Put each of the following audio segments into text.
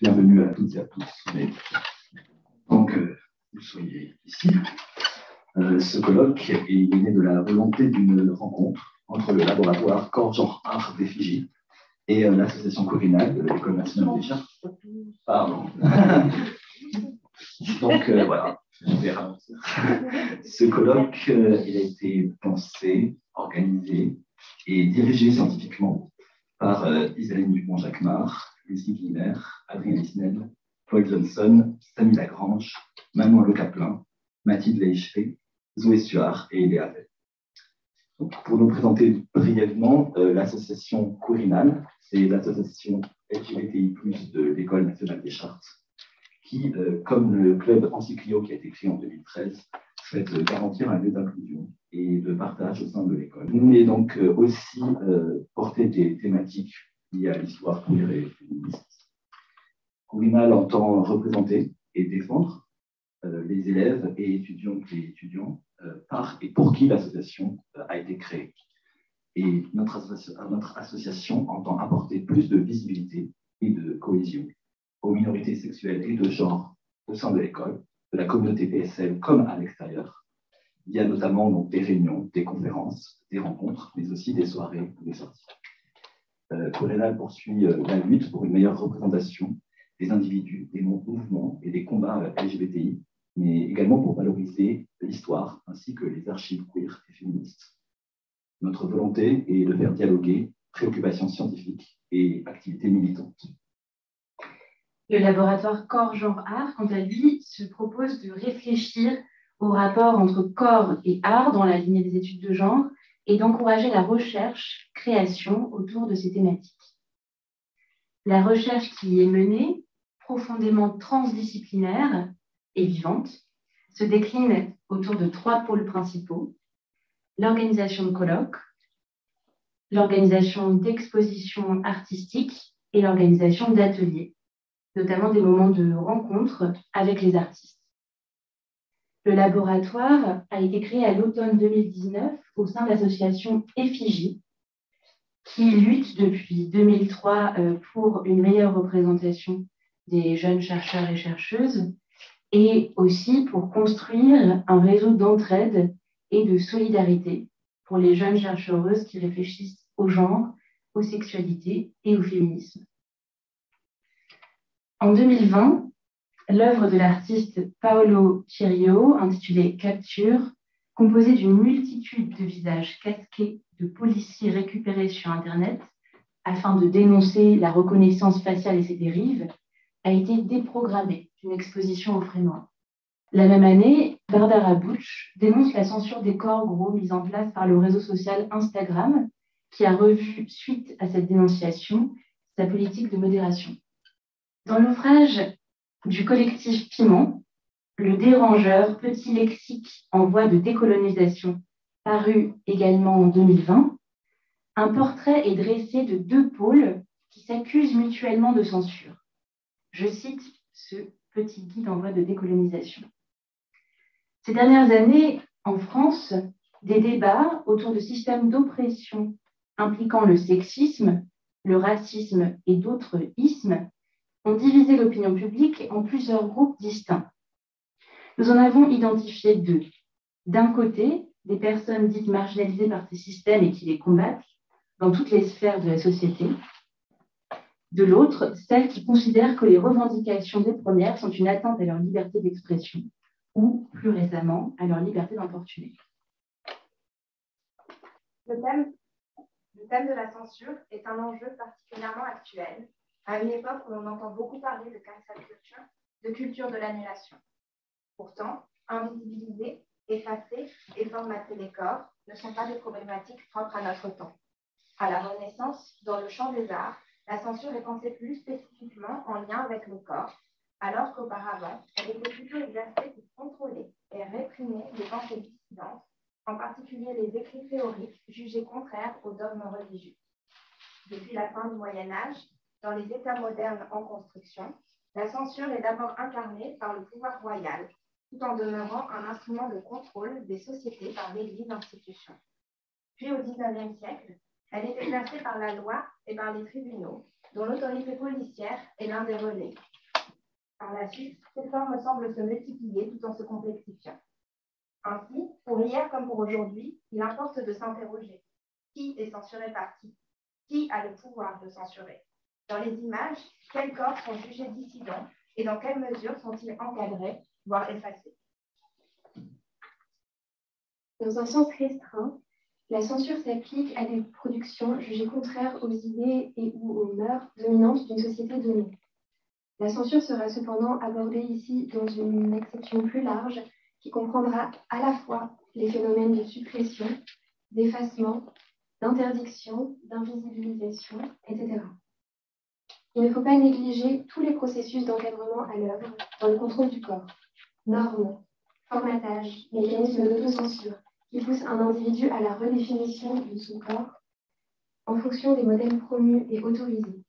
Bienvenue à toutes et à tous. Donc, vous soyez ici. Ce colloque est né de la volonté d'une rencontre entre le laboratoire Corps, Genre, Art des Fidji et l'association Corinal de l'École nationale des chartes. Pardon. Donc, voilà, je vais ralentir. Ce colloque, il a été pensé, organisé et dirigé scientifiquement par Isaline Dupont-Jacquemart, Lucie Guilmer, Adrien Lisnel, Paul Johnson, Samy Lagrange, Manon Le Caplin, Mathilde Leicheté, Zoé Suard et Léa Vey. Pour nous présenter brièvement, l'association Corinal, c'est l'association LGBTI+, de l'École nationale des chartes, qui, comme le club Encyclio qui a été créé en 2013, souhaite garantir un lieu d'inclusion et de partage au sein de l'école. Mais donc aussi porter des thématiques liées à l'histoire queer et féministe. Corinal entend représenter et défendre les élèves et étudiants par et pour qui l'association a été créée. Et notre association entend apporter plus de visibilité et de cohésion aux minorités sexuelles et de genre au sein de l'école, de la communauté PSL comme à l'extérieur. Il y a notamment donc, des réunions, des conférences, des rencontres, mais aussi des soirées ou des sorties. Corinal poursuit la lutte pour une meilleure représentation des individus, des mouvements et des combats LGBTI, mais également pour valoriser l'histoire ainsi que les archives queer et féministes. Notre volonté est de faire dialoguer préoccupations scientifiques et activités militantes. Le laboratoire Corps, Genre, Art, quant à lui, se propose de réfléchir au rapport entre corps et art dans la lignée des études de genre et d'encourager la recherche, création autour de ces thématiques. La recherche qui y est menée, profondément transdisciplinaire et vivante, se décline autour de 3 pôles principaux: l'organisation de colloques, l'organisation d'expositions artistiques et l'organisation d'ateliers, notamment des moments de rencontre avec les artistes. Le laboratoire a été créé à l'automne 2019 au sein de l'association Effigie, qui lutte depuis 2003 pour une meilleure représentation des jeunes chercheurs et chercheuses et aussi pour construire un réseau d'entraide et de solidarité pour les jeunes chercheuses qui réfléchissent au genre, aux sexualités et au féminisme. En 2020, l'œuvre de l'artiste Paolo Cirio, intitulée Capture, composée d'une multitude de visages casqués de policiers récupérés sur Internet afin de dénoncer la reconnaissance faciale et ses dérives, a été déprogrammée d'une exposition au Frénois. La même année, Barbara Butch dénonce la censure des corps gros mise en place par le réseau social Instagram, qui a revu, suite à cette dénonciation, sa politique de modération. Dans l'ouvrage du collectif Piment, Le Dérangeur, petit lexique en voie de décolonisation, paru également en 2020, un portrait est dressé de 2 pôles qui s'accusent mutuellement de censure. Je cite ce petit guide en voie de décolonisation. Ces dernières années, en France, des débats autour de systèmes d'oppression impliquant le sexisme, le racisme et d'autres ismes ont divisé l'opinion publique en plusieurs groupes distincts. Nous en avons identifié 2. D'un côté, des personnes dites marginalisées par ces systèmes et qui les combattent dans toutes les sphères de la société. De l'autre, celles qui considèrent que les revendications des premières sont une atteinte à leur liberté d'expression ou, plus récemment, à leur liberté d'importuner. Le thème de la censure est un enjeu particulièrement actuel, à une époque où l'on entend beaucoup parler de cancel culture, de culture de l'annulation. Pourtant, invisibiliser, effacer et formater les corps ne sont pas des problématiques propres à notre temps. À la Renaissance, dans le champ des arts, la censure est pensée plus spécifiquement en lien avec le corps, alors qu'auparavant, elle était plutôt exercée pour contrôler et réprimer les pensées dissidentes, en particulier les écrits théoriques jugés contraires aux dogmes religieux. Depuis la fin du Moyen-Âge, dans les États modernes en construction, la censure est d'abord incarnée par le pouvoir royal, tout en demeurant un instrument de contrôle des sociétés par l'Église institution. Puis au XIXe siècle, elle est exercée par la loi et par les tribunaux, dont l'autorité policière est l'un des relais. Par la suite, ces formes semblent se multiplier tout en se complexifiant. Ainsi, pour hier comme pour aujourd'hui, il importe de s'interroger. Qui est censuré par qui? Qui a le pouvoir de censurer? Dans les images, quels corps sont jugés dissidents et dans quelle mesure sont-ils encadrés, voire effacés? Dans un sens restreint, la censure s'applique à des productions jugées contraires aux idées et ou aux mœurs dominantes d'une société donnée. La censure sera cependant abordée ici dans une acception plus large qui comprendra à la fois les phénomènes de suppression, d'effacement, d'interdiction, d'invisibilisation, etc. Il ne faut pas négliger tous les processus d'encadrement à l'œuvre dans le contrôle du corps. Normes, formatage, mécanismes d'autocensure qui poussent un individu à la redéfinition de son corps en fonction des modèles promus et autorisés.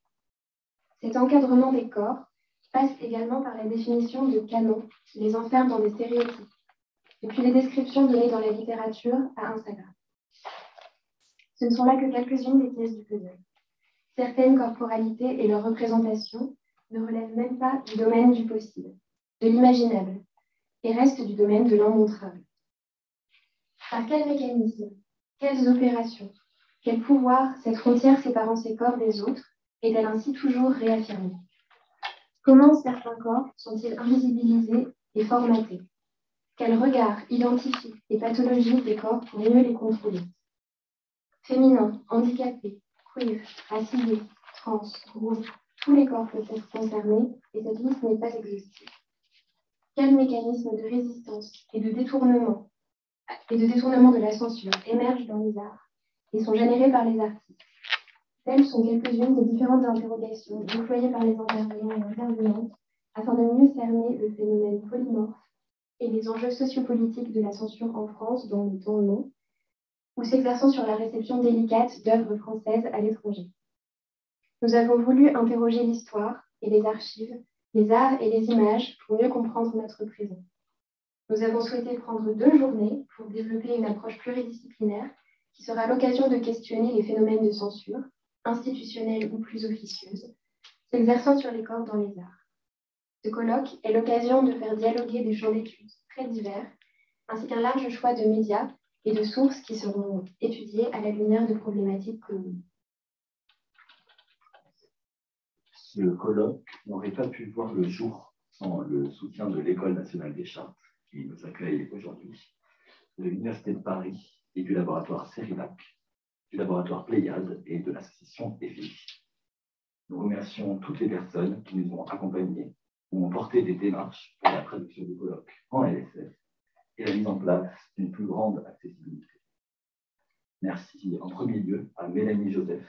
Cet encadrement des corps passe également par la définition de canons qui les enferment dans des stéréotypes, depuis les descriptions données dans la littérature à Instagram. Ce ne sont là que quelques-unes des pièces du puzzle. Certaines corporalités et leurs représentations ne relèvent même pas du domaine du possible, de l'imaginable, et restent du domaine de l'immontrable. Par quel mécanisme, quelles opérations, quel pouvoir cette frontière séparant ces corps des autres est-elle ainsi toujours réaffirmée? Comment certains corps sont-ils invisibilisés et formatés? Quel regard identifie les pathologies des corps pour mieux les contrôler? Féminins, handicapés, queer, racisés, trans, rouges, tous les corps peuvent être concernés et cette liste n'est pas exhaustive. Quels mécanismes de résistance et de détournement de la censure émergent dans les arts et sont générés par les artistes? Telles sont quelques-unes des différentes interrogations déployées par les intervenants et intervenantes afin de mieux cerner le phénomène polymorphe et les enjeux sociopolitiques de la censure en France dans le temps long, ou s'exerçant sur la réception délicate d'œuvres françaises à l'étranger. Nous avons voulu interroger l'histoire et les archives, les arts et les images pour mieux comprendre notre présent. Nous avons souhaité prendre 2 journées pour développer une approche pluridisciplinaire qui sera l'occasion de questionner les phénomènes de censure, institutionnelle ou plus officieuse, s'exerçant sur les corps dans les arts. Ce colloque est l'occasion de faire dialoguer des champs d'études très divers, ainsi qu'un large choix de médias et de sources qui seront étudiées à la lumière de problématiques communes. Ce colloque n'aurait pas pu voir le jour sans le soutien de l'École nationale des chartes qui nous accueille aujourd'hui, de l'Université de Paris et du laboratoire Cérilac, du laboratoire Pléiade et de l'association EFI. Nous remercions toutes les personnes qui nous ont accompagnés ou ont porté des démarches pour la traduction du colloque en LSF et la mise en place d'une plus grande accessibilité. Merci en premier lieu à Mélanie Joseph,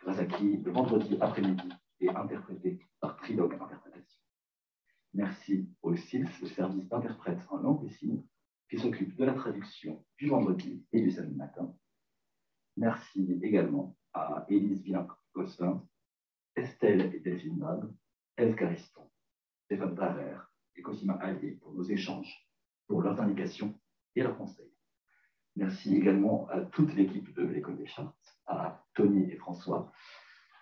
grâce à qui le vendredi après-midi est interprété par Trilogue Interprétation. Merci au SILS, le service d'interprète en langue des signes, qui s'occupe de la traduction du vendredi et du samedi matin. Merci également à Élise Villain-Costin, Estelle et Delphine Nab, Eve Cariston, Stéphane Barrer et Cosima Allier pour nos échanges, pour leurs indications et leurs conseils. Merci également à toute l'équipe de l'École des Chartes, à Tony et François,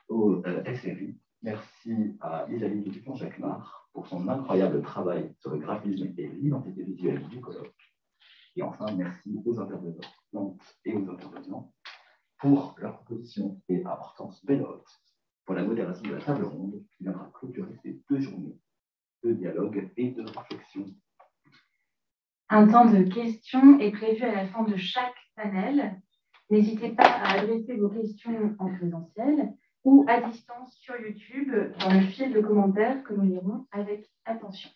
au SRI. Merci à Isaline Dupont-Jacquemart pour son incroyable travail sur le graphisme et l'identité visuelle du colloque. Et enfin, merci aux intervenantes et aux intervenants pour leur proposition et importance belle pour la modération de la table ronde qui viendra clôturer ces 2 journées de dialogue et de réflexion. Un temps de questions est prévu à la fin de chaque panel. N'hésitez pas à adresser vos questions en présentiel ou à distance sur YouTube dans le fil de commentaires que nous lirons avec attention.